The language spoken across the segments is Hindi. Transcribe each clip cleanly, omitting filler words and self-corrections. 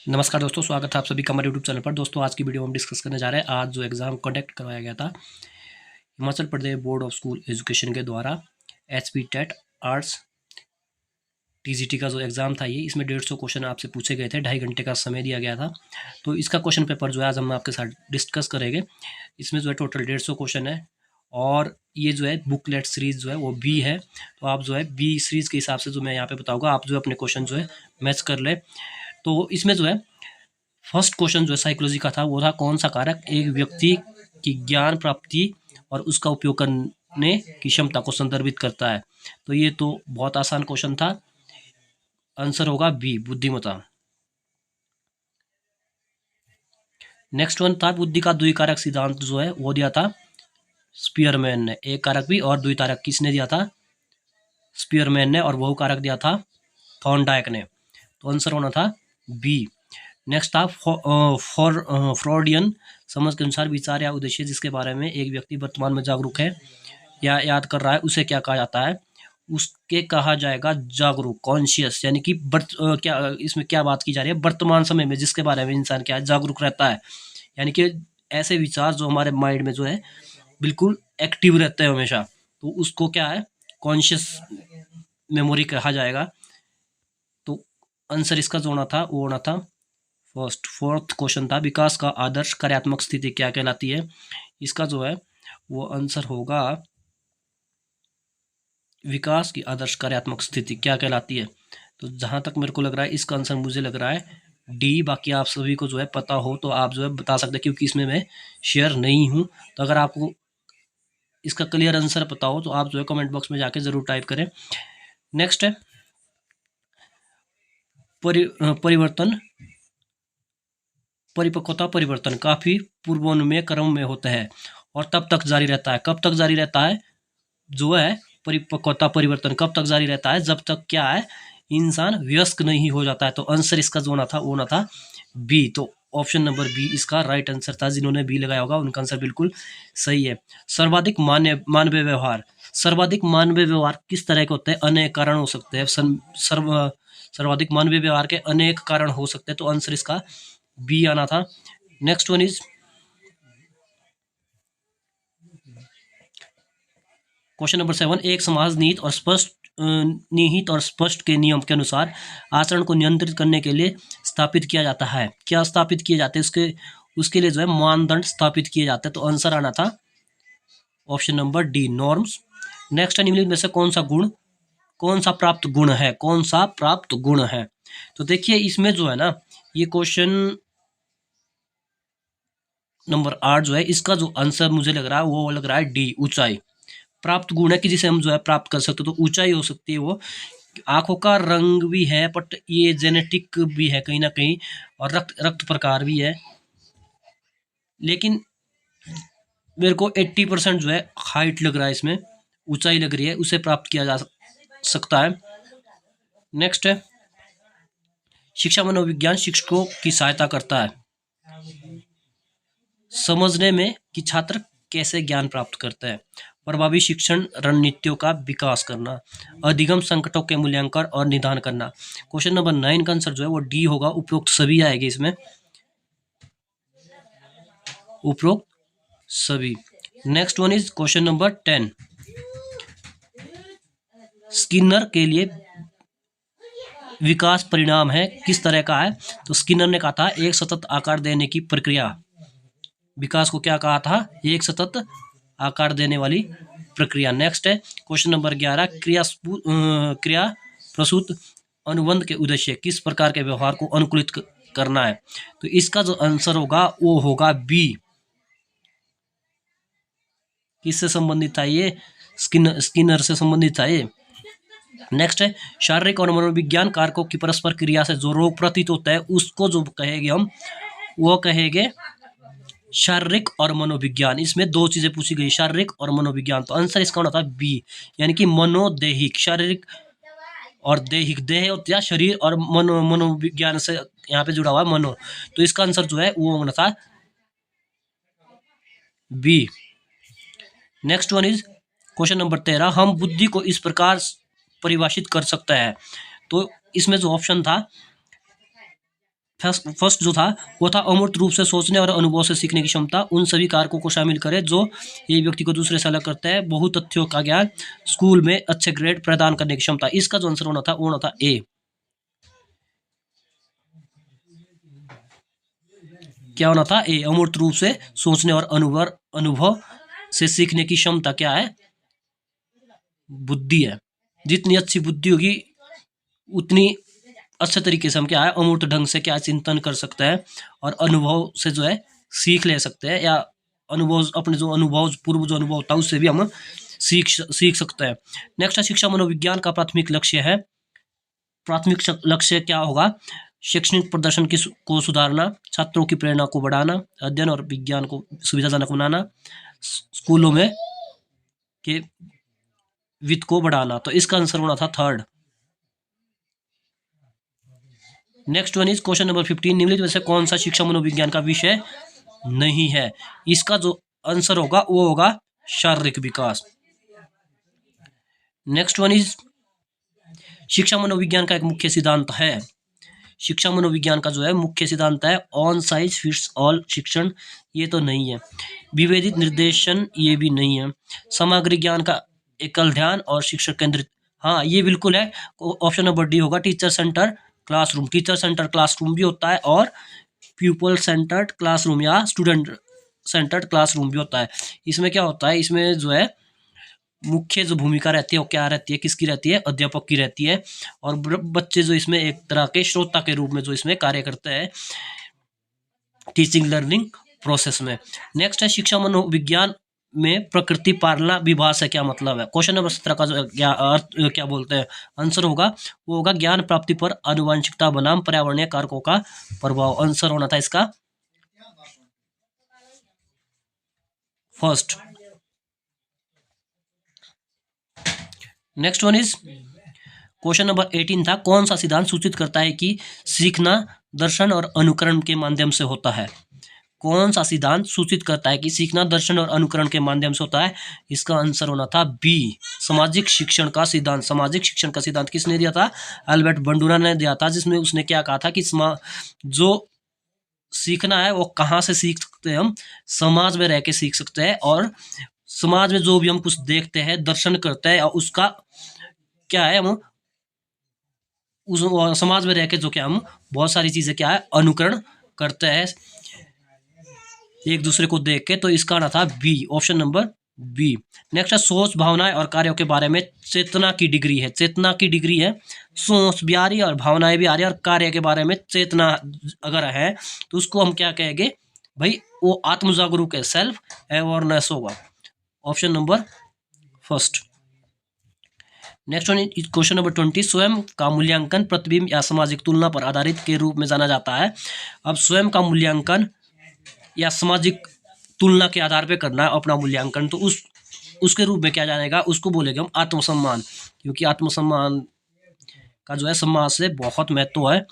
नमस्कार दोस्तों, स्वागत है आप सभी का हमारे यूट्यूब चैनल पर। दोस्तों आज की वीडियो में हम डिस्कस करने जा रहे हैं आज जो एग्ज़ाम कंडक्ट करवाया गया था Himachal Pradesh board of school education के द्वारा एचपी टेट आर्ट्स टीजीटी का जो एग्ज़ाम था ये, इसमें 150 क्वेश्चन आपसे पूछे गए थे। 2.5 घंटे का समय दिया गया था। तो इसका क्वेश्चन पेपर जो है आज हम आपके साथ डिस्कस करेंगे। इसमें जो है टोटल 150 क्वेश्चन है और ये जो है बुकलेट सीरीज़ जो है वो बी है। तो आप जो है बी सीरीज़ के हिसाब से जो मैं यहाँ पे बताऊँगा, आप जो है अपने क्वेश्चन जो है मैच कर ले। तो इसमें जो है फर्स्ट क्वेश्चन जो है साइकोलॉजी का था, वो था कौन सा कारक एक व्यक्ति की ज्ञान प्राप्ति और उसका उपयोग करने की क्षमता को संदर्भित करता है। तो ये तो बहुत आसान क्वेश्चन था। आंसर होगा बी, बुद्धिमत्ता। नेक्स्ट वन था बुद्धि का द्विकारक सिद्धांत जो है वो दिया था स्पीयरमैन ने। एक कारक भी और द्विकारक किसने दिया था? स्पीयरमैन ने। और बहुकारक दिया था थॉर्नडाइक ने। तो आंसर होना था बी। नेक्स्ट था फ्रॉडियन समझ के अनुसार विचार या उद्देश्य जिसके बारे में एक व्यक्ति वर्तमान में जागरूक है या याद कर रहा है, उसे क्या कहा जाता है? उसके कहा जाएगा जागरूक, कॉन्शियस। यानी कि क्या इसमें क्या बात की जा रही है? वर्तमान समय में जिसके बारे में इंसान क्या है, जागरूक रहता है। यानी कि ऐसे विचार जो हमारे माइंड में जो है बिल्कुल एक्टिव रहते हैं हमेशा, तो उसको क्या है, कॉन्शियस मेमोरी कहा जाएगा। तो आंसर इसका जो होना था वो होना था फोर्थ क्वेश्चन था विकास का आदर्श कार्यात्मक स्थिति क्या कहलाती है? इसका जो है वो आंसर होगा विकास की आदर्श कार्यात्मक स्थिति क्या कहलाती है। तो जहां तक मेरे को लग रहा है इसका आंसर मुझे लग रहा है डी। बाकी आप सभी को जो है पता हो तो आप जो है बता सकते हैं, क्योंकि इसमें मैं शेयर नहीं हूं। तो अगर आपको इसका क्लियर आंसर पता हो तो आप जो है कमेंट बॉक्स में जाके जरूर टाइप करें। नेक्स्ट है परिवर्तन परिपक्वता परिवर्तन काफी पूर्वानुमेय क्रम में होता है और तब तक जारी रहता है। कब तक जारी रहता है? जो है परिपक्वता परिवर्तन कब तक जारी रहता है? जब तक क्या है, इंसान वयस्क नहीं हो जाता है। तो आंसर इसका जो होना था वो होना था बी। तो ऑप्शन नंबर बी इसका राइट आंसर था। जिन्होंने बी लगाया होगा उनका आंसर बिल्कुल सही है। सर्वाधिक मानवीय व्यवहार, सर्वाधिक मानवीय व्यवहार किस तरह के होते हैं? अनेक कारण हो सकते हैं। सर्वाधिक मानवीय व्यवहार के अनेक कारण हो सकते हैं। तो आंसर इसका बी आना था। Next one is question number 7। एक समाज निहित और स्पष्ट के नियम के अनुसार आचरण को नियंत्रित करने के लिए स्थापित किया जाता है। क्या स्थापित किए जाते हैं? उसके लिए जो है मानदंड स्थापित किए जाते हैं। तो आंसर आना था option number D, norms. Next निम्नलिखित में से कौन सा प्राप्त गुण है? कौन सा प्राप्त गुण है? तो देखिए इसमें जो है ना, ये क्वेश्चन नंबर 8 जो है इसका जो आंसर मुझे लग रहा है वो लग रहा है डी, ऊंचाई। प्राप्त गुण है कि जिसे हम जो है प्राप्त कर सकते हो, तो ऊंचाई हो सकती है। वो आंखों का रंग भी है, बट ये जेनेटिक भी है कहीं ना कहीं, और रक्त प्रकार भी है। लेकिन मेरे को 80% जो है हाइट लग रहा है, इसमें ऊंचाई लग रही है, उसे प्राप्त किया जा सकता है। नेक्स्ट है शिक्षा मनोविज्ञान शिक्षकों की सहायता करता है समझने में कि छात्र कैसे ज्ञान प्राप्त करते हैं। प्रभावी शिक्षण रणनीतियों का विकास करना, अधिगम संकटों के मूल्यांकन और निदान करना। क्वेश्चन नंबर 9 का आंसर जो है वो डी होगा, उपरोक्त सभी आएगी इसमें, उपरोक्त सभी। Next one is question number 10। Skinner के लिए विकास परिणाम है किस तरह का है? तो स्किनर ने कहा था एक सतत आकार देने की प्रक्रिया। विकास को क्या कहा था? एक सतत आकार देने वाली प्रक्रिया। नेक्स्ट है क्वेश्चन नंबर 11। क्रिया प्रसूत अनुबंध के उद्देश्य किस प्रकार के व्यवहार को अनुकूलित करना है? तो इसका जो आंसर होगा वो होगा बी। किससे संबंधित था ये? स्किनर से संबंधित था ये। नेक्स्ट है शारीरिक और मनोविज्ञान कारकों की परस्पर क्रिया से जो रोग प्रतीत होता है उसको जो कहेंगे हम, वो कहेंगे शारीरिक और मनोविज्ञान। इसमें दो चीजें पूछी गई, शारीरिक और मनोविज्ञान। तो आंसर इसका होना था बी, यानी कि मनोदैहिक। शारीरिक और दैहिक, देह होता है शरीर, और मनोविज्ञान से यहाँ पे जुड़ा हुआ है मनो। तो इसका आंसर जो है वो होना था B. Next one is question number 13। हम बुद्धि को इस प्रकार परिभाषित कर सकते हैं। तो इसमें जो ऑप्शन था फर्स्ट जो था वो था अमूर्त रूप से सोचने और अनुभव से सीखने की क्षमता। उन सभी कारकों को शामिल करे जो एक व्यक्ति को दूसरे से अलग करते हैं। बहु तथ्यों का ज्ञान, स्कूल में अच्छे ग्रेड प्रदान करने की क्षमता। इसका जो आंसर होना था वो होना था ए। क्या होना था? ए। अमूर्त रूप से सोचने और अनुभव से सीखने की क्षमता क्या है? बुद्धि है। जितनी अच्छी बुद्धि होगी उतनी अच्छे तरीके से हम क्या है अमूर्त ढंग से क्या चिंतन कर सकते हैं और अनुभव से जो है सीख ले सकते हैं, या अनुभव अपने जो अनुभव पूर्व जो अनुभव होता है उससे भी हम सीख सकते हैं। नेक्स्ट है शिक्षा मनोविज्ञान का प्राथमिक लक्ष्य है। प्राथमिक लक्ष्य क्या होगा? शैक्षणिक प्रदर्शन को सुधारना, छात्रों की प्रेरणा को बढ़ाना, अध्ययन और विज्ञान को सुविधाजनक बनाना, स्कूलों में के वित्त को बढ़ाना। तो इसका आंसर होना था third. Next one is question number 15। निम्नलिखित में से कौन सा शिक्षा मनोविज्ञान का विषय नहीं है? इसका जो आंसर होगा वो होगा शारीरिक विकास। नेक्स्ट वन इज शिक्षा मनोविज्ञान का एक मुख्य सिद्धांत है। शिक्षा मनोविज्ञान का जो है मुख्य सिद्धांत है ऑन साइज फिट्स ऑल शिक्षण। ये तो नहीं है। विभेदित निर्देशन, ये भी नहीं है। समग्र ज्ञान का एकल ध्यान और शिक्षक केंद्रित, हाँ ये बिल्कुल है। ऑप्शन नंबर डी होगा teacher centre classroom. Teacher centre classroom भी होता है और प्यूपल सेंटर्ड क्लासरूम या स्टूडेंट सेंटर्ड क्लासरूम भी होता है। इसमें क्या होता है, इसमें जो है मुख्य जो भूमिका रहती है वो क्या रहती है, किसकी रहती है? अध्यापक की रहती है। और बच्चे जो इसमें एक तरह के श्रोता के रूप में जो इसमें कार्य करते हैं टीचिंग लर्निंग प्रोसेस में। नेक्स्ट है शिक्षा मनोविज्ञान में प्रकृति पालना विभाग से क्या मतलब है? क्वेश्चन नंबर 17 का जो क्या बोलते हैं आंसर होगा वो होगा ज्ञान प्राप्ति पर आनुवंशिकता बनाम पर्यावरणीय कारकों का प्रभाव। आंसर होना था इसका first. Next one is question number 18 था। कौन सा सिद्धांत सूचित करता है कि सीखना दर्शन और अनुकरण के माध्यम से होता है? कौन सा सिद्धांत सूचित करता है कि सीखना दर्शन और अनुकरण के माध्यम से होता है? इसका आंसर होना था बी, सामाजिक शिक्षण का सिद्धांत। सामाजिक शिक्षण का सिद्धांत किसने दिया था? अल्बर्ट बंडूरा ने दिया था, जिसमें उसने क्या कहा था कि जो सीखना है वो कहाँ से सीख सकते हैं? हम समाज में रह के सीख सकते हैं, और समाज में जो भी हम कुछ देखते हैं दर्शन करते हैं उसका क्या है, हम उस समाज में रह के जो क्या हम बहुत सारी चीजें क्या है अनुकरण करते हैं एक दूसरे को देख के। तो इसका आना था B, option number B. Next है सोच भावनाएं और कार्यों के बारे में चेतना की डिग्री है। चेतना की डिग्री है, सोच भी आ रही है और भावनाएं भी आ रही है और कार्य के बारे में चेतना अगर है तो उसको हम क्या कहेंगे भाई? वो आत्म जागरूक है, सेल्फ अवेयरनेस होगा। Option number first. Next one question number 20। स्वयं का मूल्यांकन प्रतिबिंब या सामाजिक तुलना पर आधारित के रूप में जाना जाता है। अब स्वयं का मूल्यांकन या सामाजिक तुलना के आधार पे करना है अपना मूल्यांकन, तो उसके रूप में क्या जानेगा? उसको बोलेंगे हम आत्मसम्मान, क्योंकि आत्मसम्मान का जो है समाज से बहुत महत्व है।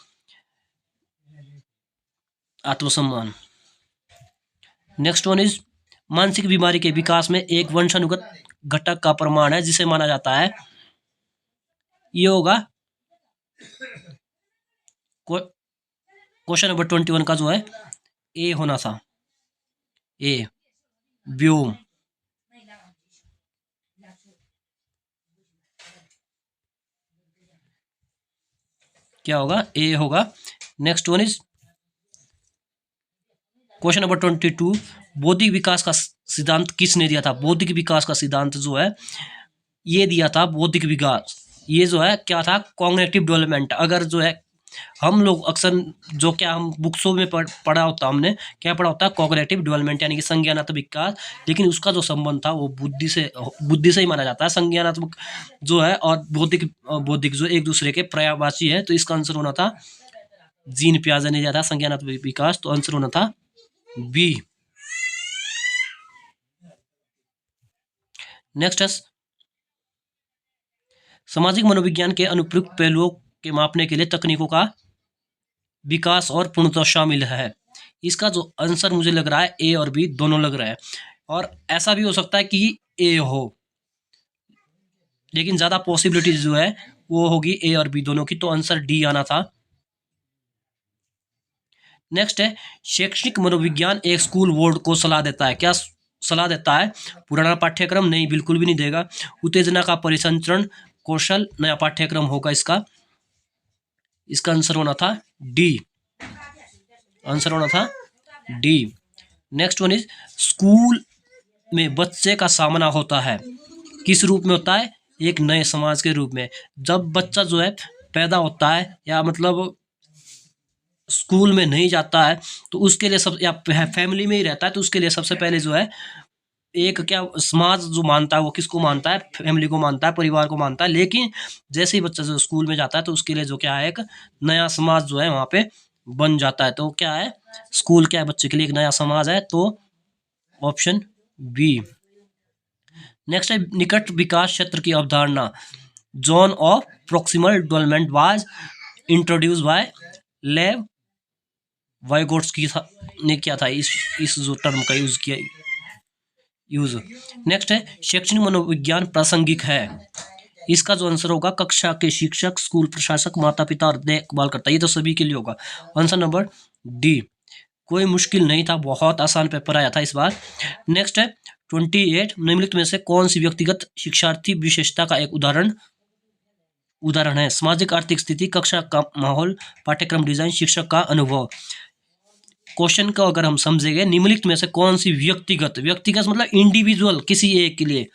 आत्मसम्मान। नेक्स्ट वन इज मानसिक बीमारी के विकास में एक वंशानुगत घटक का प्रमाण है जिसे माना जाता है। ये होगा क्वेश्चन नंबर 21 का जो है ए होना था, ए व्योम। क्या होगा? ए होगा। Next one is question number 22। बौद्धिक विकास का सिद्धांत किसने दिया था? बौद्धिक विकास का सिद्धांत जो है ये दिया था बौद्धिक विकास। ये जो है क्या था? Cognitive development. अगर जो है हम लोग अक्सर जो क्या हम बुक्सों में पढ़ा होता, हमने क्या पढ़ा होता है? कॉग्निटिव डेवलपमेंट यानी कि संज्ञानात्मक विकास, लेकिन उसका जो संबंध था वो बुद्धि से ही माना जाता है। संज्ञानात्मक जो है और बौद्धिक जो एक दूसरे के पर्यायवाची है। तो इसका आंसर होना था जीन पियाजे ने दिया था संज्ञानात्मक विकास, तो आंसर होना था बी। नेक्स्ट है सामाजिक मनोविज्ञान के अनुप्रयुक्त पहलुओं के मापने के लिए तकनीकों का विकास और पूर्णतः शामिल है। इसका जो आंसर मुझे लग रहा है ए और बी दोनों लग रहा है, और ऐसा भी हो सकता है कि ए हो, लेकिन ज्यादा पॉसिबिलिटी जो है वो होगी ए और बी दोनों की। तो आंसर डी आना था। नेक्स्ट है शैक्षणिक मनोविज्ञान एक स्कूल बोर्ड को सलाह देता है। क्या सलाह देता है? पुराना पाठ्यक्रम नहीं, बिल्कुल भी नहीं देगा। उत्तेजना का परिसंचरण कौशल नया पाठ्यक्रम होगा इसका। इसका आंसर होना था डी। आंसर होना था D. Next one is school में बच्चे का सामना होता है किस रूप में होता है? एक नए समाज के रूप में। जब बच्चा जो है पैदा होता है या मतलब स्कूल में नहीं जाता है तो उसके लिए सब या फैमिली में ही रहता है तो उसके लिए सबसे पहले जो है एक क्या समाज जो मानता है वो किसको मानता है? फैमिली को मानता है, परिवार को मानता है। लेकिन जैसे ही बच्चा जो स्कूल में जाता है तो उसके लिए जो क्या है एक नया समाज जो है वहाँ पे बन जाता है। तो क्या है स्कूल क्या है बच्चे के लिए एक नया समाज है। तो ऑप्शन बी। नेक्स्ट है निकट विकास क्षेत्र की अवधारणा zone of proximal development was introduce by लेव वाइगोट्स्की ने किया था। इस जो टर्म का यूज किया यूज। नेक्स्ट है शैक्षणिक मनोविज्ञान प्रासंगिक है। इसका जो आंसर होगा कक्षा के शिक्षक, स्कूल प्रशासक, माता पिता और देखभाल करता है। ये तो सभी के लिए होगा। Answer number D. कोई मुश्किल नहीं था, बहुत आसान पेपर आया था इस बार। नेक्स्ट है 28 निम्नलिखित में से कौन सी व्यक्तिगत शिक्षार्थी विशेषता का एक उदाहरण है? सामाजिक आर्थिक स्थिति, कक्षा का माहौल, पाठ्यक्रम डिजाइन, शिक्षक का अनुभव। क्वेश्चन को अगर हम समझेंगे निम्नलिखित में से कौन सी व्यक्तिगत मतलब इंडिविजुअल किसी एक के लिए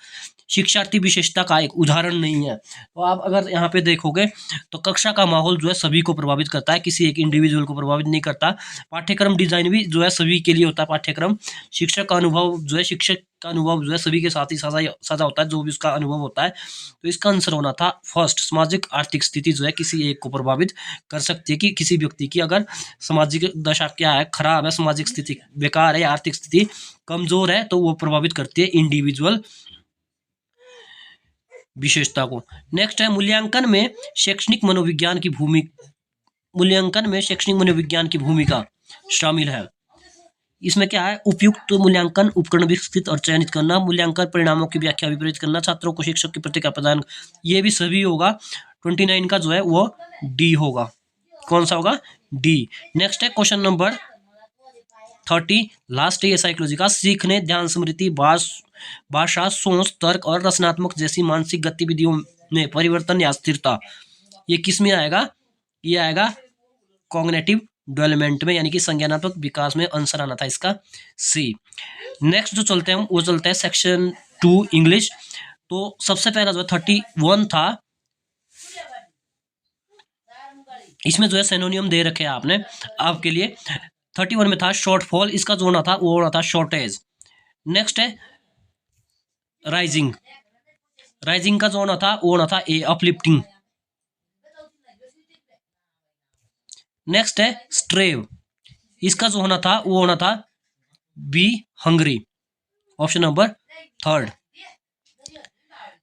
शिक्षार्थी विशेषता का एक उदाहरण नहीं है। तो आप अगर यहाँ पे देखोगे तो कक्षा का माहौल जो है सभी को प्रभावित करता है, किसी एक इंडिविजुअल को प्रभावित नहीं करता। पाठ्यक्रम डिजाइन भी जो है सभी के लिए होता है पाठ्यक्रम। शिक्षक का अनुभव जो है सभी के साथ ही साझा होता है जो भी उसका अनुभव होता है। तो इसका आंसर होना था फर्स्ट। सामाजिक आर्थिक स्थिति जो है किसी एक को प्रभावित कर सकती है कि किसी व्यक्ति की अगर सामाजिक दशा क्या है खराब है, सामाजिक स्थिति बेकार है, आर्थिक स्थिति कमजोर है तो वो प्रभावित करती है इंडिविजुअल विशेषता को। नेक्स्ट है मूल्यांकन में शैक्षणिक मनोविज्ञान की भूमिका शामिल है। इसमें क्या है? उपयुक्त मूल्यांकन उपकरण विकसित और चयनित करना, मूल्यांकन परिणामों की व्याख्या विपरीत करना, छात्रों को शिक्षक की प्रतिक्रिया प्रदान, ये भी सभी होगा। 29 का जो है वो डी होगा। कौन सा होगा? डी। नेक्स्ट है क्वेश्चन नंबर 30 लास्ट है साइकोलॉजी का। सीखने, ध्यान, स्मृति, भाषा, सोच, तर्क और रचनात्मक जैसी मानसिक गतिविधियों में परिवर्तन या स्थिरता, ये किस में आएगा? ये आएगा कॉग्निटिव डेवलपमेंट में, यानी कि संज्ञानात्मक विकास में। आंसर आना था इसका सी। नेक्स्ट जो चलते हैं वो चलते हैं सेक्शन 2 इंग्लिश। तो सबसे पहला जो 31 था, इसमें जो है सिनोनियम दे रखे हैं आपने आपके लिए। 31 में था शॉर्टफॉल, इसका जो होना था वो होना था शॉर्टेज। नेक्स्ट है राइजिंग का जो होना था वो होना था ए अपलिफ्टिंग। नेक्स्ट है स्ट्रेव, इसका जो होना था वो होना था be hungry. Option number 3।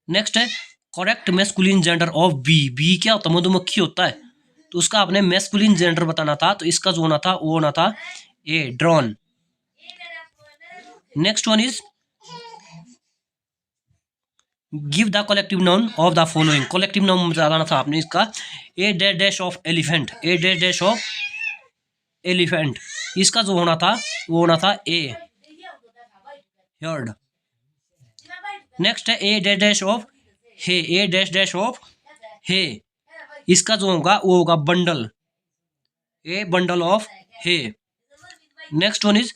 Next है correct masculine gender of bee क्या होता है? मधुमक्खी होता है, तो उसका आपने मैस्कुलिन जेंडर बताना था। तो इसका जो होना था वो होना था a drone. Next one is give the collective noun of the following. Collective noun बताना था आपने इसका। A dash of elephant, a dash of elephant, इसका जो होना था वो होना था ए हर्ड। नेक्स्ट है a dash of hay, a dash of hay, इसका जो होगा वो होगा bundle, a bundle of hay. Next one is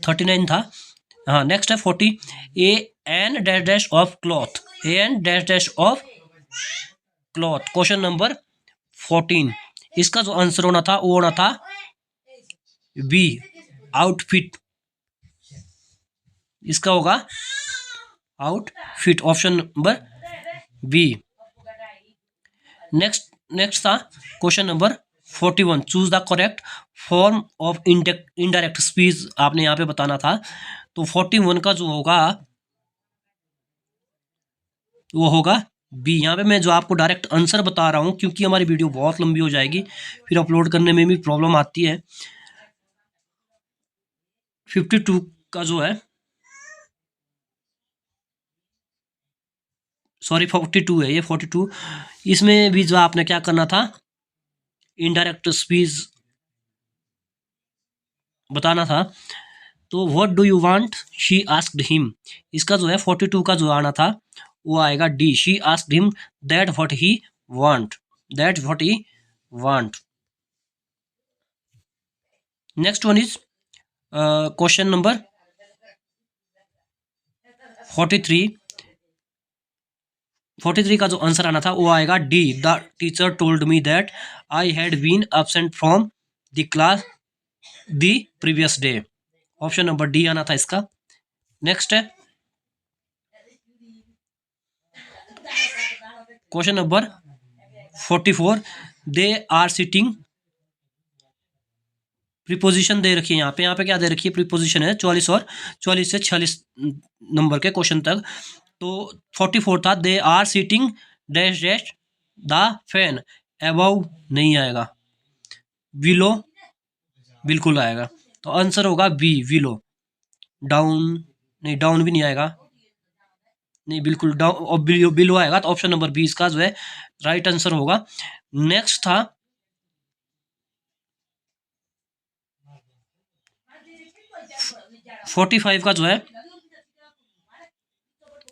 39 था, हाँ। नेक्स्ट है 40 a an dash of cloth, a an dash of cloth. Question number 14, इसका जो आंसर होना था वो होना था बी आउटफिट, इसका होगा outfit. Option number B. Next था question number 41 choose the correct form of indirect speech, आपने यहाँ पे बताना था। तो 41 का जो होगा वो होगा बी। यहाँ पे मैं जो आपको डायरेक्ट आंसर बता रहा हूँ क्योंकि हमारी वीडियो बहुत लंबी हो जाएगी, फिर अपलोड करने में भी प्रॉब्लम आती है। 52 का जो है सॉरी 42 है ये 42। इसमें भी जो आपने क्या करना था, इनडायरेक्ट स्पीच बताना था। तो what do you want she asked him, इसका जो है 42 का जो आना था वो आएगा D, she asked him that what he want, that what he want. Next one is question number 43। 43 का जो आंसर आना था वो आएगा D, the teacher told me that I had been absent from the class the previous day. Option number D आना था इसका। नेक्स्ट है question number 44। They are sitting, preposition दे रखी है यहाँ पे क्या दे रखी है, प्रीपोजिशन है 44 और 44 से 46 नंबर के क्वेश्चन तक। तो 44 था, they are sitting dash dash the fan, above नहीं आएगा, विलो बिल्कुल आएगा। तो आंसर होगा बी, विलो। डाउन नहीं, डाउन भी नहीं आएगा, नहीं बिल्कुल डाउन और बिलो आएगा। तो ऑप्शन नंबर बी इसका जो है राइट आंसर होगा। नेक्स्ट था 45 का जो है,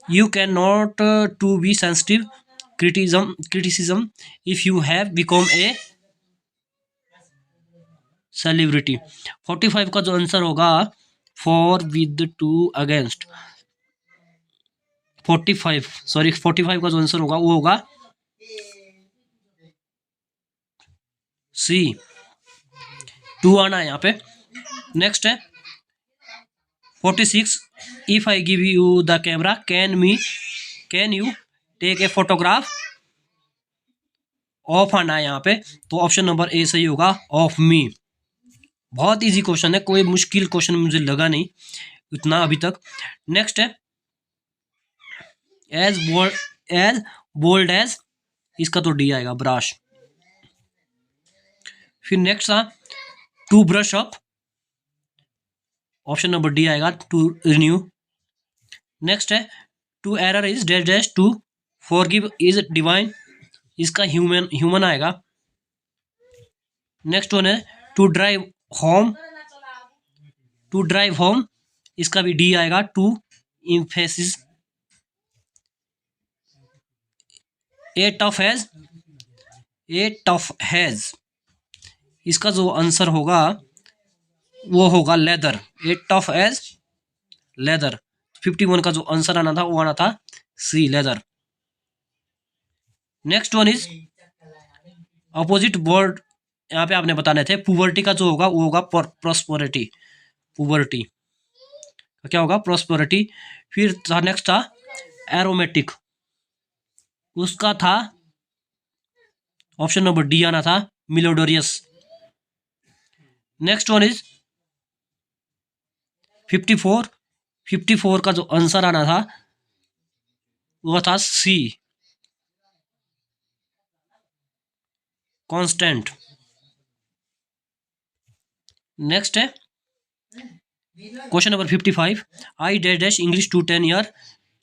you can not to be sensitive criticism if you have become a celebrity. 45 का जो आंसर होगा फॉर विद टू अगेंस्ट, 45 का जो आंसर होगा वो होगा सी, 2 आना है यहाँ पे। नेक्स्ट है 46, if I give you the camera can you take a photograph of आना है यहाँ पे। तो ऑप्शन नंबर ए सही होगा, ऑफ मी। बहुत इजी क्वेश्चन है, कोई मुश्किल क्वेश्चन मुझे लगा नहीं इतना अभी तक। नेक्स्ट है एज बोल्ड एज, इसका तो डी आएगा, ब्रश। फिर नेक्स्ट था to brush up, option number D आएगा, टू रिन्यू। नेक्स्ट है to err is dash dash, to forgive is divine, इसका ह्यूमन आएगा। नेक्स्ट वन है to drive home, to drive home, इसका भी डी आएगा, to emphasis. A tough as, इसका जो आंसर होगा वो होगा leather, a tough as leather. 51 का जो आंसर आना था वो आना था C, leather. Next one is opposite word, यहाँ पे आपने बताने थे। पुवर्टी का जो होगा वो होगा प्रॉस्पेरिटी, पुवर्टी क्या होगा, प्रॉस्पेरिटी। फिर था नेक्स्ट था एरोमेटिक, उसका था ऑप्शन नंबर डी आना था, मिलोडोरियस। नेक्स्ट वन इज 54 का जो आंसर आना था वो था सी, कांस्टेंट। नेक्स्ट है question number 55, I dash dash English to 10 year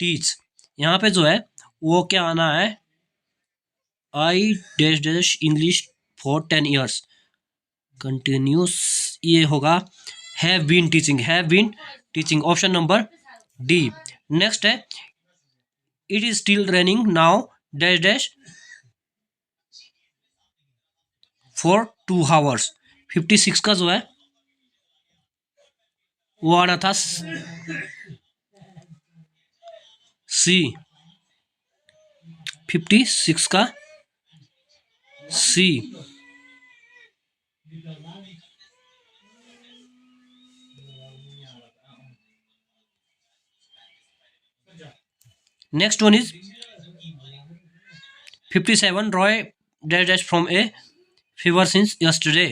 teach, यहाँ पे जो है वो क्या आना है, I dash dash English for 10 years continuous, ये होगा have been teaching, option number D. Next है it is still running now dash dash for 2 hours. 56 का जो है वो आना था सी, 56 का C. Next one is 57, Roy dash dash from a fever since yesterday.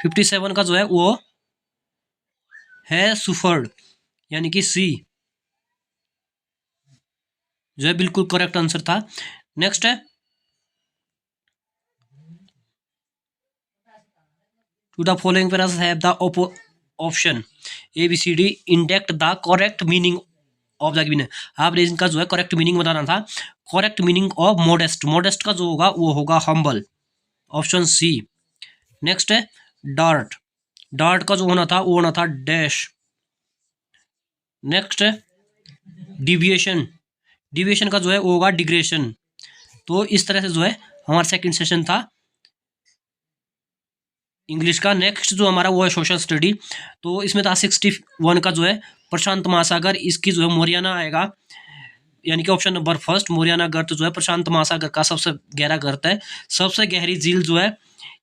57 का जो है वो है सुफर्ड, यानी कि सी जो है बिल्कुल करेक्ट आंसर था। नेक्स्ट है to the following pairs have the option A B C D indicate the correct meaning of the given है। आपने इनका जो है करेक्ट मीनिंग बताना था। Correct meaning of modest, modest का जो होगा वो होगा हम्बल, ऑप्शन सी। नेक्स्ट है डार्ट, डार्ट का जो होना था वो होना था डैश। नेक्स्ट है डिविएशन, डिविएशन का जो है वो होगा डिग्रेशन। तो इस तरह से जो है हमारा सेकंड सेशन था इंग्लिश का। नेक्स्ट जो हमारा वो है सोशल स्टडी। तो इसमें था 61 का जो है प्रशांत महासागर, इसकी जो है मोरियाना आएगा, यानी कि ऑप्शन नंबर फर्स्ट मोरियाना गर्त जो है प्रशांत महासागर का सबसे गहरा गर्त है। सबसे गहरी झील जो है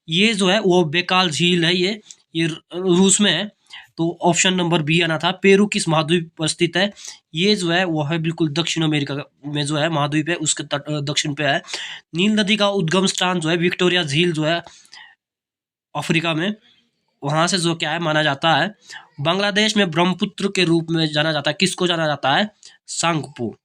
ये जो है वो बेकाल झील है, ये रूस में है। तो ऑप्शन नंबर बी आना था। पेरू किस महाद्वीप पर स्थित है, ये जो है वो है बिल्कुल दक्षिण अमेरिका में जो है महाद्वीप है उसके दक्षिण पे है। नील नदी का उद्गम स्थान जो है विक्टोरिया झील जो है अफ्रीका में, वहां से जो क्या है माना जाता है। बांग्लादेश में ब्रह्मपुत्र के रूप में जाना जाता है, किसको जाना जाता है, सांगपो।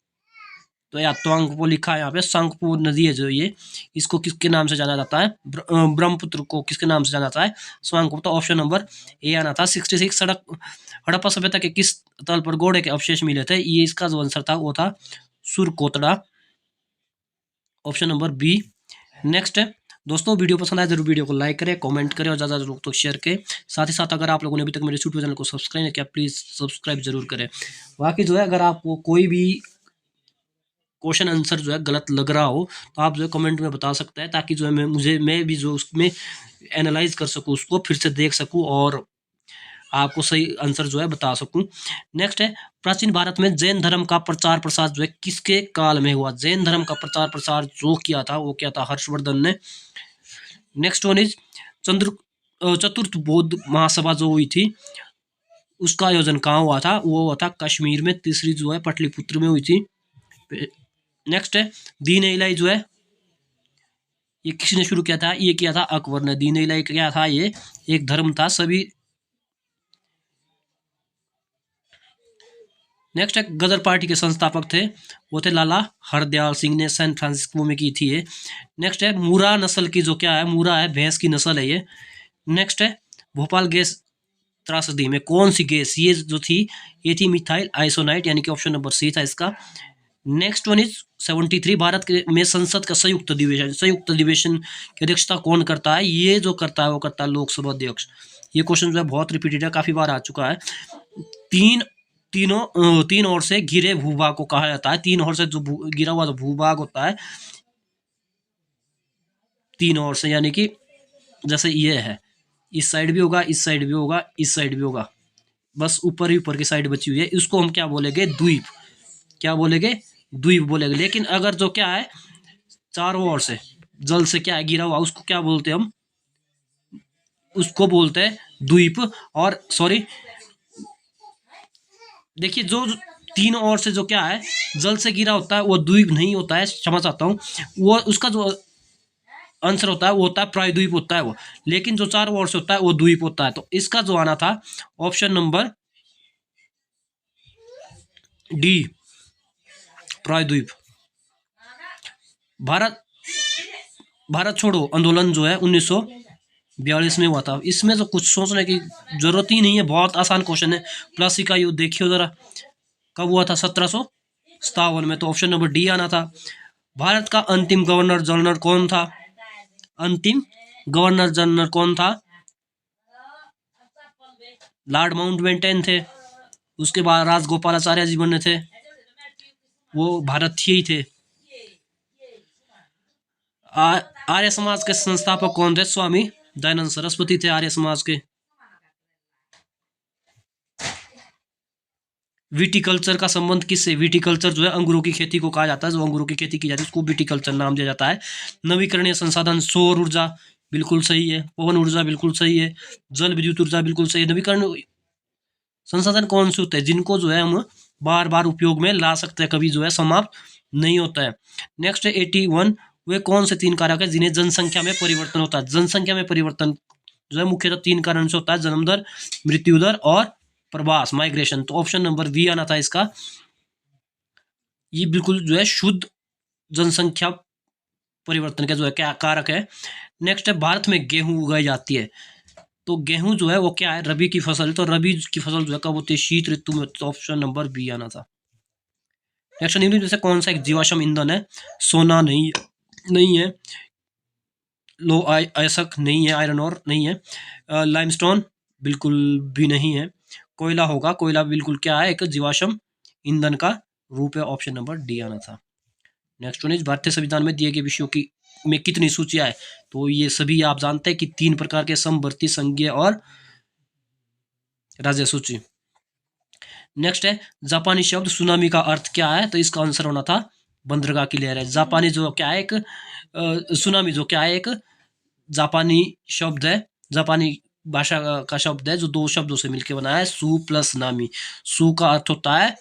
तो या तवांगपो लिखा है यहाँ पे, सांगपो नदी है जो ये, इसको किसके नाम से जाना जाता है, ब्रह्मपुत्र को किसके नाम से जाना जाता है, स्वांगपो। तो ऑप्शन नंबर ए आना था। 66 सड़क हड़प्पा सभ्यता के किस तल पर घोड़े के अवशेष मिले थे, ये इसका जो आंसर था वो था Surkotada, option number B. Next है दोस्तों, वीडियो पसंद आए जरूर वीडियो को लाइक करें, कमेंट करें और ज़्यादा लोग तो शेयर करें। साथ ही साथ अगर आप लोगों ने अभी तक मेरे यूट्यूब चैनल को सब्सक्राइब नहीं किया प्लीज़ सब्सक्राइब जरूर करें। बाकी जो है अगर आपको कोई भी क्वेश्चन आंसर जो है गलत लग रहा हो तो आप जो है कमेंट में बता सकते हैं, ताकि जो है मैं भी जो उसमें एनालाइज कर सकूँ, उसको फिर से देख सकूँ और आपको सही आंसर जो है बता सकूं। नेक्स्ट है प्राचीन भारत में जैन धर्म का प्रचार प्रसार जो है किसके काल में हुआ, जैन धर्म का प्रचार प्रसार जो किया था वो क्या था, हर्षवर्धन ने। नेक्स्ट वन इज चतुर्थ बौद्ध महासभा जो हुई थी उसका आयोजन कहाँ हुआ था, वो हुआ था कश्मीर में। तीसरी जो है पटलिपुत्र में हुई थी। नेक्स्ट है दीन इलाही जो है ये किसने शुरू किया था, ये किया था अकबर ने। दीन इलाही क्या था, ये एक धर्म था सभी। नेक्स्ट है गदर पार्टी के संस्थापक थे, वो थे लाला हरदयाल सिंह ने, सैन फ्रांसिस्को में की थी ये। नेक्स्ट है मूरा नस्ल की जो क्या है, मूरा है भैंस की नस्ल है ये। नेक्स्ट है भोपाल गैस त्रासदी में कौन सी गैस ये जो थी, ये थी मिथाइल आइसोनाइट, यानी कि ऑप्शन नंबर सी था इसका। नेक्स्ट वन इज 73 भारत के में संसद का संयुक्त अधिवेशन, संयुक्त अधिवेशन की अध्यक्षता कौन करता है, ये जो करता है वो करता है लोकसभा अध्यक्ष। ये क्वेश्चन जो है बहुत रिपीटेड है, काफी बार आ चुका है। तीन ओर से घिरे भूभाग को कहा जाता है, तीन ओर से जो घिरा हुआ जो भूभाग होता है तीन ओर से, यानी कि जैसे ये है, इस साइड भी होगा, इस साइड भी होगा, इस साइड भी होगा, बस ऊपर ही ऊपर की साइड बची हुई है, इसको हम क्या बोलेंगे, द्वीप। क्या बोलेंगे, द्वीप बोलेंगे। लेकिन अगर जो क्या है चारों ओर से जल से क्या है गिरा हुआ, उसको क्या बोलते हैं हम, उसको बोलते हैं द्वीप। और सॉरी देखिए जो तीन ओर से जो क्या है जल से गिरा होता है वो द्वीप नहीं होता है, क्षमा चाहता हूँ, वो उसका जो आंसर होता है वो होता है प्रायद्वीप होता है वो। लेकिन जो चारों ओर से होता है वो द्वीप होता है। तो इसका जो आना था ऑप्शन नंबर डी, प्रायद्वीप। भारत छोड़ो आंदोलन जो है 1942 में हुआ था। इसमें तो कुछ सोचने की जरूरत ही नहीं है, बहुत आसान क्वेश्चन है। प्लासी का युद्ध देखियो जरा, कब हुआ था, 1757 में। तो ऑप्शन नंबर डी आना था। भारत का अंतिम गवर्नर जनरल कौन था, अंतिम गवर्नर जनरल कौन था, लॉर्ड माउंटबेटन थे। उसके बाद राजगोपालाचार्य जी बने थे, वो भारतीय ही थे। आर्य समाज के संस्थापक कौन थे, स्वामी दयानंद सरस्वती थे आर्य समाज के। विटिकल्चर का संबंध किससे, विटिकल्चर जो है अंगूरों की खेती को कहा जाता है, जो अंगूरों की खेती की जाती है उसको विटिकल्चर नाम दिया जाता है। नवीकरणीय संसाधन, सौर ऊर्जा बिल्कुल सही है, पवन ऊर्जा बिल्कुल सही है, जल विद्युत ऊर्जा बिल्कुल सही है। नवीकरण संसाधन कौन से होते हैं, जिनको जो है हम बार बार उपयोग में ला सकते हैं, कभी जो है समाप्त नहीं होता है। नेक्स्ट है 81, वे कौन से तीन कारक है जिन्हें जनसंख्या में परिवर्तन होता है। जनसंख्या में परिवर्तन जो है मुख्यतः तीन कारण से होता है, जन्म दर, मृत्यु दर और प्रवास, माइग्रेशन। तो ऑप्शन नंबर बी आना था इसका, ये बिल्कुल जो है शुद्ध जनसंख्या परिवर्तन का जो है क्या कारक है। नेक्स्ट है भारत में गेहूं उगाई जाती है, तो गेहूं जो है वो क्या है, रबी की फसल। तो रबी की फसल जो है कब होती है, शीत ऋतु में। तो ऑप्शन नंबर बी आना था। नेक्स्ट, निम्नलिखित में से कौन सा एक जीवाश्म ईंधन है? सोना नहीं, नहीं है। लो अयस्क नहीं है, आयरन और नहीं है। लाइमस्टोन बिल्कुल भी नहीं है। कोयला होगा, कोयला बिल्कुल क्या है, एक जीवाश्म ईंधन का रूप है। ऑप्शन नंबर डी आना था। नेक्स्ट वन इज, भारतीय संविधान में दिए गए विषयों की में कितनी सूचियां है? तो ये सभी आप जानते हैं कि 3 प्रकार के, समवर्ती, संघीय और राज्य सूची। नेक्स्ट है, जापानी शब्द सुनामी का अर्थ क्या है? तो इसका आंसर होना था बंदरगाह की लहर है। जापानी जो क्या है, एक सुनामी जो क्या है, एक जापानी शब्द है, जापानी भाषा का शब्द है जो 2 शब्दों से मिलकर बना है, सु प्लस नामी। सु का अर्थ होता है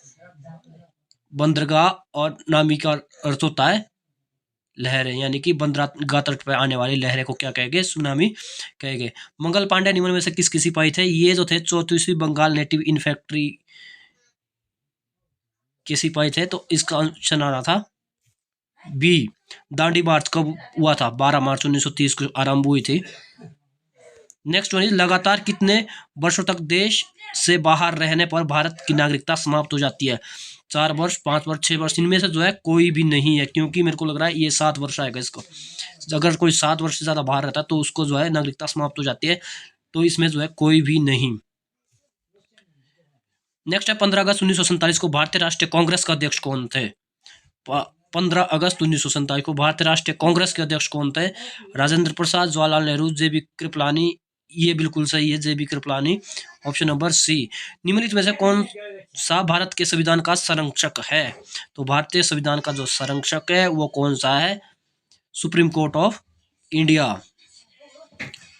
बंदरगाह और नामी का अर्थ होता है लहरें, यानी कि बंदरगाह तट पर आने वाली लहरें को क्या कहेंगे? सुनामी कहेंगे। मंगल पांडे निम्न में से किसके सिपाही थे? ये जो थे 34वीं बंगाल नेटिव इन्फेंट्री के सिपाही थे। तो इसका ऑप्शन आ रहा था बी। दांडी मार्च कब हुआ था? 12 मार्च 1930 को आरंभ हुई थी। नेक्स्ट वन इज, लगातार कितने वर्षों तक देश से बाहर रहने पर भारत की नागरिकता समाप्त हो जाती है? 4 वर्ष, 5 वर्ष, 6 वर्ष। इनमें से जो है कोई भी नहीं है, क्योंकि मेरे को लग रहा है ये 7 वर्ष आएगा इसको। अगर कोई 7 वर्ष से ज्यादा बाहर रहता है तो उसको जो है नागरिकता समाप्त हो जाती है। तो इसमें जो है कोई भी नहीं। नेक्स्ट है, 15 अगस्त 1947 को भारतीय राष्ट्रीय कांग्रेस का अध्यक्ष कौन थे? 15 अगस्त 1947 को भारतीय राष्ट्रीय कांग्रेस के अध्यक्ष कौन थे? राजेंद्र प्रसाद, जवाहरलाल नेहरू, जेबी कृपलानी। ये बिल्कुल सही है, J B Kripalani. Option number C. निम्नलिखित में से कौन सा भारत के संविधान का संरक्षक है? तो भारतीय संविधान का जो संरक्षक है वो कौन सा है? Supreme court of India.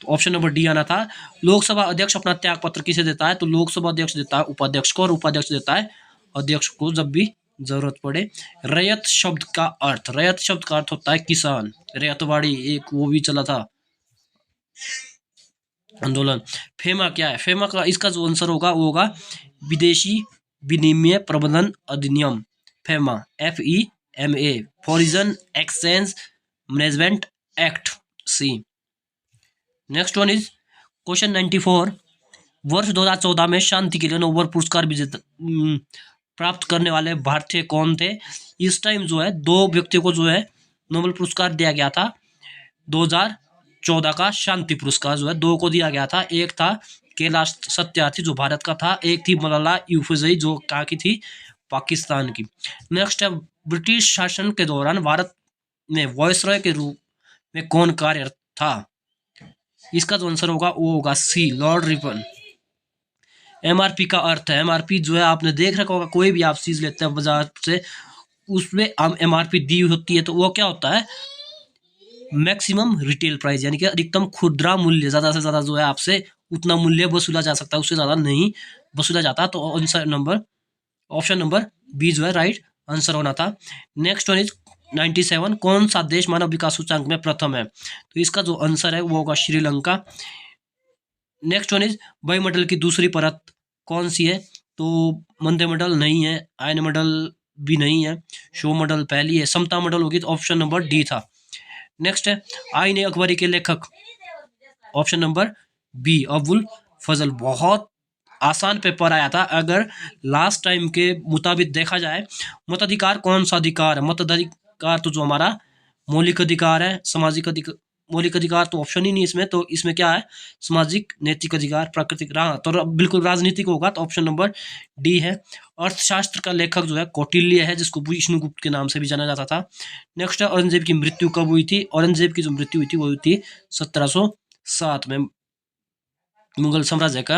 तो ऑप्शन नंबर डी आना था। लोकसभा अध्यक्ष अपना त्याग पत्र किसे देता है? तो लोकसभा अध्यक्ष देता है उपाध्यक्ष को, और उपाध्यक्ष देता है अध्यक्ष को जब भी जरूरत पड़े। रैयत शब्द का अर्थ, रैयत शब्द का अर्थ होता है किसान। रैयतवाड़ी एक वो भी चला था आंदोलन। फेमा क्या है? फेमा का इसका जो आंसर होगा वो होगा विदेशी विनिमय प्रबंधन अधिनियम। FEMA, FEMA, foreign exchange management act, C. Next one is question 94। वर्ष 2014 में शांति के लिए नोबेल पुरस्कार प्राप्त करने वाले भारतीय कौन थे? इस टाइम जो है 2 व्यक्तियों को जो है नोबेल पुरस्कार दिया गया था। 2014 का शांति पुरस्कार जो है 2 को दिया गया था। एक था कैलाश सत्यार्थी जो भारत का था, एक थी मलाला यूसुफजई जो कहाँ की थी? पाकिस्तान की। नेक्स्ट है, ब्रिटिश शासन के दौरान भारत में वॉयसरॉय के रूप में कौन कार्यरत था? इसका जो आंसर होगा वो होगा सी, लॉर्ड रिपन। MRP का अर्थ है, MRP जो है आपने देख रखा होगा, कोई भी आप चीज लेते हैं बाजार से उसमें MRP दी होती है, तो वो क्या होता है? मैक्सिमम रिटेल प्राइस, यानी कि अधिकतम खुदरा मूल्य। ज्यादा से ज्यादा जो है आपसे उतना मूल्य वसूला जा सकता है, उससे ज्यादा नहीं वसूला जाता। तो answer number, option number B जो है राइट आंसर होना था। Next one is 97। कौन सा देश मानव विकास सूचकांक में प्रथम है? तो इसका जो आंसर है वो होगा श्रीलंका। नेक्स्ट वन इज, वायुमंडल की दूसरी परत कौन सी है? तो मंत्रिमंडल नहीं है, आयन मंडल भी नहीं है, शो मंडल पहली है, समता मंडल होगी। तो ऑप्शन नंबर डी था। नेक्स्ट है, आईने अकबरी के लेखक? ऑप्शन नंबर बी, अबुल फजल। बहुत आसान पेपर आया था। अगर लास्ट टाइम के मुताबिक देखा जाए, मताधिकार कौन सा अधिकार है? मताधिकार तो जो हमारा मौलिक अधिकार है, सामाजिक अधिकार, मौलिक अधिकार तो ऑप्शन ही नहीं इसमें। तो इसमें क्या है? सामाजिक, नैतिक अधिकार, प्राकृतिक। तो बिल्कुल राजनीतिक होगा, तो ऑप्शन नंबर डी है। अर्थशास्त्र का लेखक जो है कौटिल्य है, जिसको विष्णुगुप्त के नाम से भी जाना जाता था। नेक्स्ट है, औरंगजेब की मृत्यु कब हुई थी? औरंगजेब की जो मृत्यु हुई थी वो हुई थी 1707 में। मुगल साम्राज्य का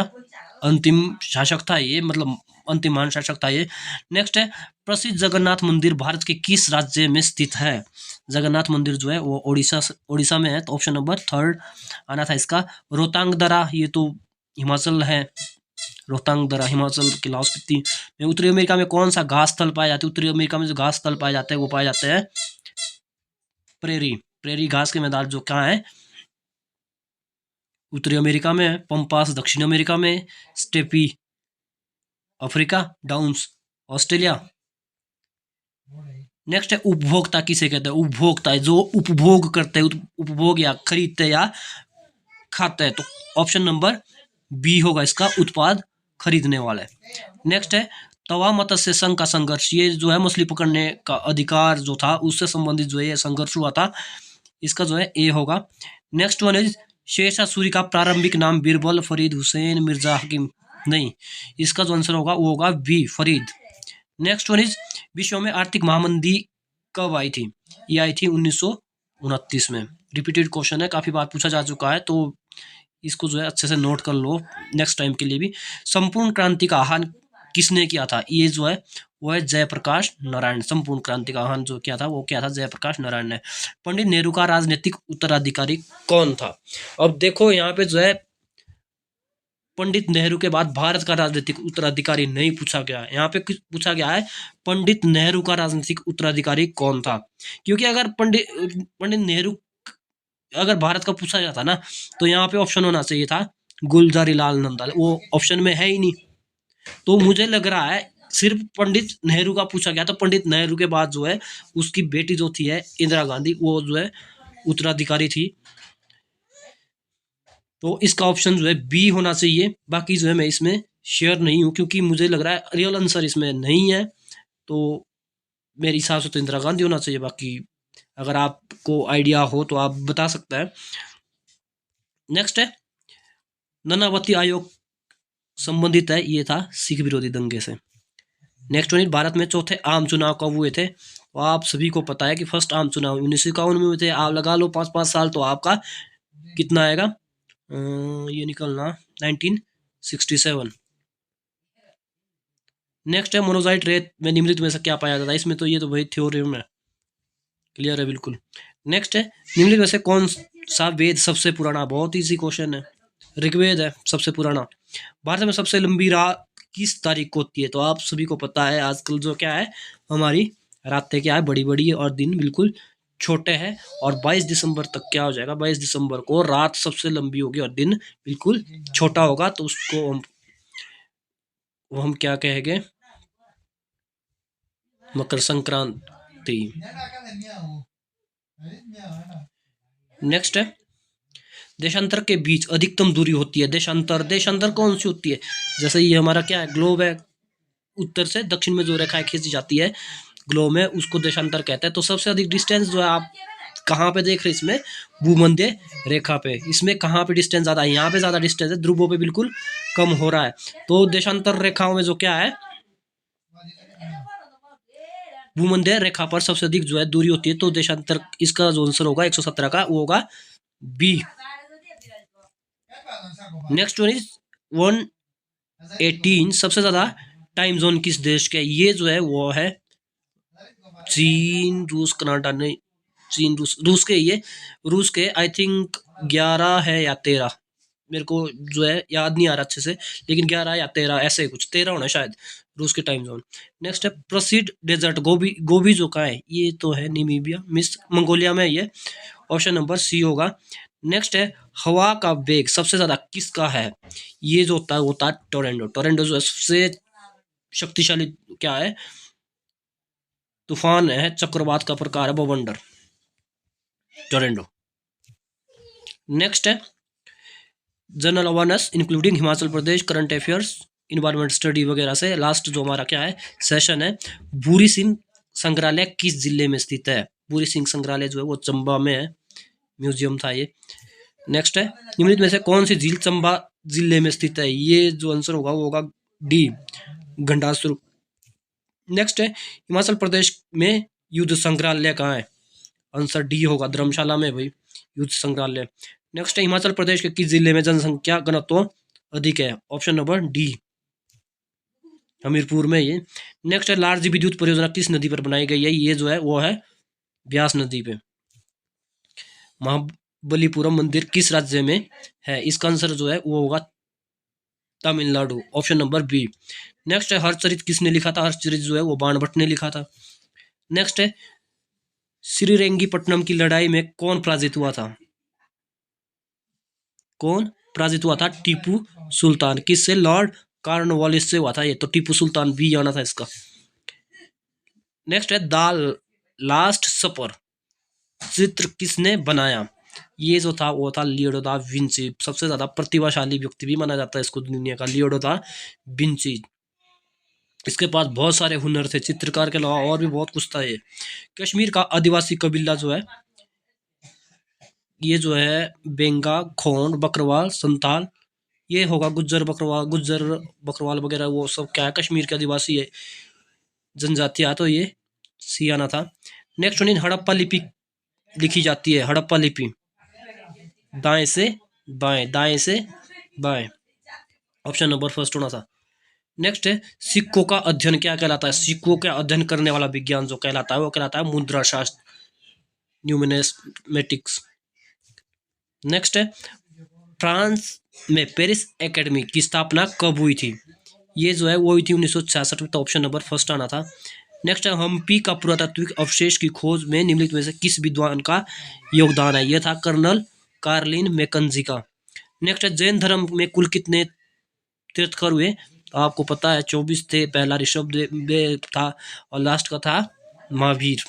अंतिम शासक था ये, मतलब अंतिम महान शासक था ये। नेक्स्ट है, प्रसिद्ध जगन्नाथ मंदिर भारत के किस राज्य में स्थित है? जगन्नाथ मंदिर जो है वो उड़ीसा में है। तो ऑप्शन नंबर थर्ड आना था इसका। रोहतांग दर्रा, ये तो हिमाचल है। रोहतांग दर्रा हिमाचल के लाहौल स्पीति में। उत्तरी अमेरिका में कौन सा घास स्थल पाया जाता है? उत्तरी अमेरिका में जो घास स्थल पाए जाते हैं वो पाए जाते हैं प्रेरी। प्रेरी घास के मैदान जो कहाँ है? उत्तरी अमेरिका में है। पंपास दक्षिण अमेरिका में, steppe Africa, downs Australia. Next है, उपभोक्ता किसे कहते हैं? उपभोक्ता जो उपभोग करते हैं, उपभोग या खरीदते या खाते हैं। तो ऑप्शन नंबर बी होगा इसका, उत्पाद खरीदने वाले। नेक्स्ट है, तवा मत्स्य संघ का संघर्ष, ये जो है मछली पकड़ने का अधिकार जो था उससे संबंधित जो है ये संघर्ष हुआ था। इसका जो है ए होगा। Next one is Sher Shah Suri का प्रारंभिक नाम बीरबल, फरीद, हुसैन, मिर्जा, हकीम। नहीं, इसका जो आंसर होगा वो होगा B, Farid. Next one is विश्व में आर्थिक महामंदी कब आई थी? ये आई थी 1929 में। रिपीटेड क्वेश्चन है, काफी बार पूछा जा चुका है, तो इसको जो है अच्छे से नोट कर लो नेक्स्ट टाइम के लिए भी। संपूर्ण क्रांति का आह्वान किसने किया था? ये जो है वो है जयप्रकाश नारायण। संपूर्ण क्रांति का आह्वान जो किया था वो क्या था? जयप्रकाश नारायण ने। पंडित नेहरू का राजनीतिक उत्तराधिकारी कौन था? अब देखो यहाँ पे जो है पंडित नेहरू के बाद भारत का राजनीतिक उत्तराधिकारी नहीं पूछा गया, यहाँ पे पूछा गया है पंडित नेहरू का राजनीतिक उत्तराधिकारी कौन था। क्योंकि अगर पंडित नेहरू अगर भारत का पूछा जाता ना तो यहाँ पे ऑप्शन होना चाहिए था गुलजारी लाल नंदा, वो ऑप्शन में है ही नहीं। तो मुझे लग रहा है सिर्फ पंडित नेहरू का पूछा गया, तो पंडित नेहरू के बाद जो है उसकी बेटी जो थी है इंदिरा गांधी, वो जो है उत्तराधिकारी थी। तो इसका ऑप्शन जो है बी होना चाहिए। बाकी जो है मैं इसमें शेयर नहीं हूँ क्योंकि मुझे लग रहा है रियल आंसर इसमें नहीं है, तो मेरे हिसाब से तो इंदिरा गांधी होना चाहिए। बाकी अगर आपको आइडिया हो तो आप बता सकते हैं। नेक्स्ट है नानावती आयोग संबंधित है, ये था सिख विरोधी दंगे से। नेक्स्ट वन, भारत में चौथे आम चुनाव कब हुए थे? तो आप सभी को पता है कि फर्स्ट आम चुनाव 1951 में हुए थे। आप लगा लो 5-5 साल, तो आपका कितना आएगा? ये निकलना 1967। नेक्स्ट है मोनोजाइट रेत में निम्नलिखित में से क्या पाया जाता है? इसमें तो ये तो भाई थ्योरी में क्लियर है बिल्कुल। नेक्स्ट है निम्नलिखित में से कौन सा वेद सबसे पुराना? बहुत इजी क्वेश्चन है, ऋग्वेद है सबसे पुराना। भारत में सबसे लंबी रात किस तारीख को होती है? तो आप सभी को पता है आजकल जो क्या है हमारी रातें क्या है बड़ी बड़ी है और दिन बिल्कुल छोटे हैं। और 22 दिसंबर तक क्या हो जाएगा? 22 दिसंबर को रात सबसे लंबी होगी और दिन बिल्कुल छोटा होगा, तो उसको हम क्या कहेंगे? मकर संक्रांति। नेक्स्ट है देशांतर के बीच अधिकतम दूरी होती है। देशांतर कौन सी होती है? जैसे ये हमारा क्या है ग्लोब है, उत्तर से दक्षिण में जो रेखाएं खींची जाती है ग्लोब में उसको देशांतर कहते हैं। तो सबसे अधिक डिस्टेंस जो है आप कहाँ पे देख रहे हैं? इसमें भूमध्य रेखा पे। इसमें कहाँ पे डिस्टेंस ज्यादा है? यहाँ पे ज्यादा डिस्टेंस है, ध्रुवों पे बिल्कुल कम हो रहा है। तो देशांतर रेखाओं में जो क्या है भूमध्य रेखा पर सबसे अधिक जो है दूरी होती है। तो देशांतर इसका जो आंसर होगा 117 का वो होगा बी। नेक्स्ट वन इज 118 सबसे ज्यादा टाइम जोन किस देश के? ये जो है वो है चीन, रूस, कनाडा। नहीं, चीन, रूस के। ये रूस के आई थिंक 11 है या 13, मेरे को जो है याद नहीं आ रहा अच्छे से, लेकिन 11 या 13 ऐसे कुछ 13 होना शायद रूस के टाइम जोन। नेक्स्ट है प्रसिद्ध डेजर्ट गोभी जो का है? ये तो है निमीबिया, मिस मंगोलिया में ये। ऑप्शन नंबर सी होगा। नेक्स्ट है हवा का वेग सबसे ज्यादा किसका है? ये जो होता है टोरेंडो। टोरेंडो जो है सबसे शक्तिशाली क्या है? तूफान है, चक्रवात का प्रकार है बवंडर, टोरेंडो। नेक्स्ट है general awareness including Himachal Pradesh, current affairs, environment study वगैरह से। लास्ट जो हमारा क्या है सेशन है भूरी सिंह संग्रहालय किस जिले में स्थित है? भूरी सिंह संग्रहालय जो है वो चंबा में है, म्यूजियम था ये। नेक्स्ट है निम्नलिखित में से कौन सी झील चंबा जिले में स्थित है? ये जो आंसर होगा वो होगा डी, घंटासुर। नेक्स्ट है हिमाचल प्रदेश में युद्ध संग्रहालय कहाँ है? आंसर डी होगा, धर्मशाला में भाई युद्ध संग्रहालय। नेक्स्ट है हिमाचल प्रदेश के किस जिले में जनसंख्या घनत्व अधिक है? ऑप्शन नंबर डी, हमीरपुर में ये। नेक्स्ट है लार्ज विद्युत परियोजना किस नदी पर बनाई गई है? ये जो है वो है ब्यास नदी पे। महाबलीपुरम मंदिर किस राज्य में है? इसका आंसर जो है वो होगा Tamil Nadu, option number B. Next है हरचरित किसने लिखा था? हरचरित जो है वो बाणभट्ट ने लिखा था। नेक्स्ट है श्रीरंगीपट्टनम की लड़ाई में कौन पराजित हुआ था? कौन पराजित हुआ था? टीपू सुल्तान। किससे? लॉर्ड कॉर्नवालिस से हुआ था ये, तो टीपू सुल्तान भी आना था इसका। नेक्स्ट है द लास्ट सपर चित्र किसने बनाया? ये जो था वो था लियोनार्डो दा विंची। सबसे ज्यादा प्रतिभाशाली व्यक्ति भी माना जाता है इसको दुनिया का, लियोनार्डो दा विंची। इसके पास बहुत सारे हुनर थे, चित्रकार के अलावा और भी बहुत कुछ था ये। कश्मीर का आदिवासी कबीला जो है, ये जो है बेंगा, खोंड, बकरवाल, संताल, ये होगा गुज्जर बकरवाल वगैरह, वो सब क्या है, कश्मीर के आदिवासी है जनजातियां, तो ये सी आना था। नेक्स्ट वन, हड़प्पा लिपि लिखी जाती है, हड़प्पा लिपि दाएं से बाएं, दाएं से बाएं, ऑप्शन नंबर फर्स्ट होना था। नेक्स्ट है, सिक्कों का अध्ययन क्या कहलाता है, सिक्कों का अध्ययन करने वाला विज्ञान जो कहलाता है वो कहलाता है मुद्रा शास्त्र, न्यूमिनेटिक्स। नेक्स्ट है, फ्रांस में पेरिस एकेडमी की स्थापना कब हुई थी, ये जो है वो हुई थी 1966 में, तो ऑप्शन नंबर फर्स्ट आना था। नेक्स्ट है, हम्पी का पुरातात्विक अवशेष की खोज में निम्नलिखित में से किस विद्वान का योगदान है, यह था कर्नल कार्लिन मैकेंजी का। नेक्स्ट है, जैन धर्म में कुल कितने तीर्थकर हुए, तो आपको पता है 24 थे, पहला ऋषभदेव था और लास्ट का था महावीर।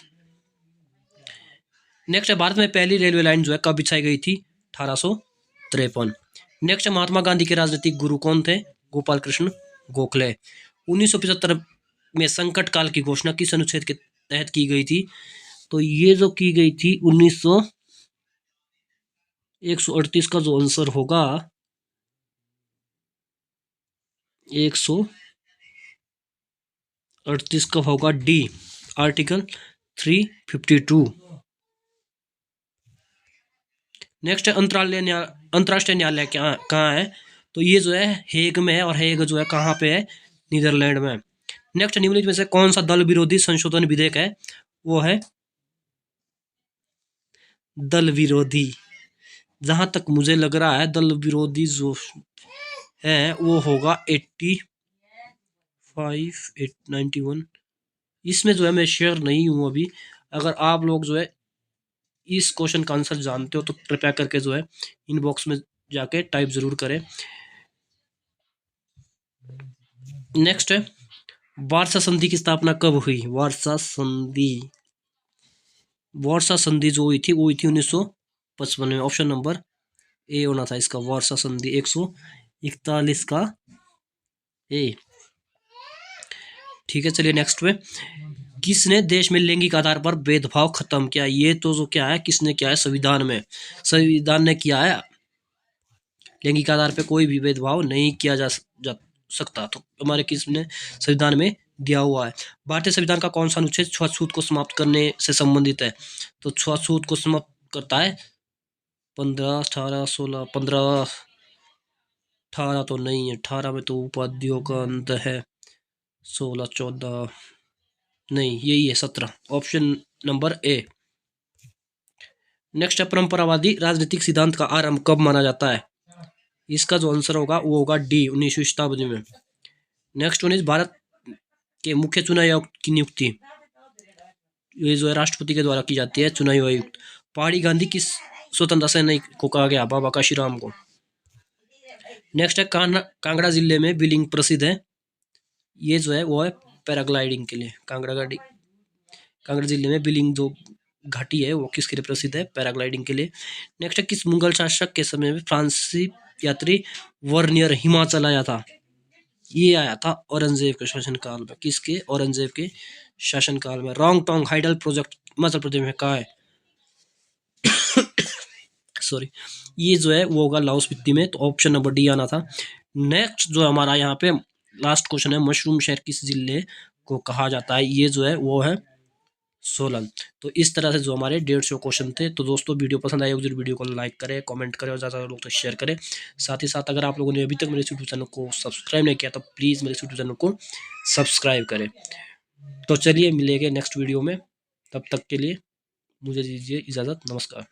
नेक्स्ट है, भारत में पहली रेलवे लाइन जो है कब बिछाई गई थी, 1853। नेक्स्ट है, महात्मा गांधी के राजनीतिक गुरु कौन थे, गोपाल कृष्ण गोखले। 1975 में संकट काल की घोषणा किस अनुच्छेद के तहत की गई थी, तो ये जो की गई थी 138 का जो आंसर होगा 138 का होगा डी, आर्टिकल 352। नेक्स्ट है, अंतर्राष्ट्रीय न्यायालय क्या कहाँ है, तो ये जो है हेग में है, और हेग जो है कहाँ पे है, नीदरलैंड में। नेक्स्ट, निम्नलिखित में से कौन सा दल विरोधी संशोधन विधेयक है, वो है दल विरोधी, जहां तक मुझे लग रहा है दल विरोधी जो है वो होगा 85 91। इसमें जो है मैं श्योर नहीं हूं अभी, अगर आप लोग जो है इस क्वेश्चन का आंसर जानते हो तो कृपया करके जो है इनबॉक्स में जाके टाइप जरूर करें। नेक्स्ट है, वारसा संधि की स्थापना कब हुई, वारसा संधि जो हुई थी वो हुई थी 1955 में, ऑप्शन नंबर ए होना था इसका, वारसा संधि 141 का ए। ठीक है, चलिए नेक्स्ट में, किसने देश में लैंगिक आधार पर भेदभाव खत्म किया, ये तो जो क्या है किसने किया है, संविधान में, संविधान ने किया है, लैंगिक आधार पर कोई भी भेदभाव नहीं किया जा सकता, तो हमारे किसने संविधान में दिया हुआ है। भारतीय संविधान का कौन सा अनुच्छेद छुआछूत को समाप्त करने से संबंधित है, तो छुआछूत को समाप्त करता है 15, 18, 16, 15, 18 तो नहीं है, 18 में तो उपाधियों का अंत है, 16, 14 नहीं, यही है 17, ऑप्शन नंबर ए। नेक्स्ट है, परंपरावादी राजनीतिक सिद्धांत का आरंभ कब माना जाता है, इसका जो आंसर होगा वो होगा डी, 19वीं शताब्दी में। नेक्स्ट वन इज, भारत के मुख्य चुनाव आयुक्त की नियुक्ति, ये जो है राष्ट्रपति के द्वारा की जाती है, चुनाव आयुक्त। पहाड़ी गांधी किस स्वतंत्रता सैनिक को कहा गया, बाबा काशीराम को। नेक्स्ट है, कांगड़ा जिले में बिलिंग प्रसिद्ध है, ये जो है वो है पैराग्लाइडिंग के लिए, कांगड़ा जिले में बिलिंग जो घाटी है वो किसके लिए प्रसिद्ध है, पैराग्लाइडिंग के लिए। नेक्स्ट है, किस मुगल शासक के समय में फ्रांसीसी यात्री वर्नियर हिमाचल आया था, ये आया था औरंगजेब के शासनकाल में, किसके, औरंगजेब के शासनकाल में। रोंगटोंग हाइडल प्रोजेक्ट हिमाचल प्रदेश में कहाँ है, सॉरी, ये जो है वो होगा लाहौल स्पीति में, तो ऑप्शन नंबर डी आना था। नेक्स्ट जो हमारा यहाँ पे लास्ट क्वेश्चन है, मशरूम शहर किस जिले को कहा जाता है, ये जो है वो है सोलन। तो इस तरह से जो हमारे 150 क्वेश्चन थे। तो दोस्तों वीडियो पसंद आए जरूर वीडियो को लाइक करें, कमेंट करें और ज़्यादा लोग तो शेयर करें। साथ ही साथ अगर आप लोगों ने अभी तक मेरे यूट्यूब चैनल को सब्सक्राइब नहीं किया तो प्लीज़ मेरे यूट्यूब चैनल को सब्सक्राइब करें। तो चलिए मिलेंगे नेक्स्ट वीडियो में, तब तक के लिए मुझे दीजिए इजाज़त, नमस्कार।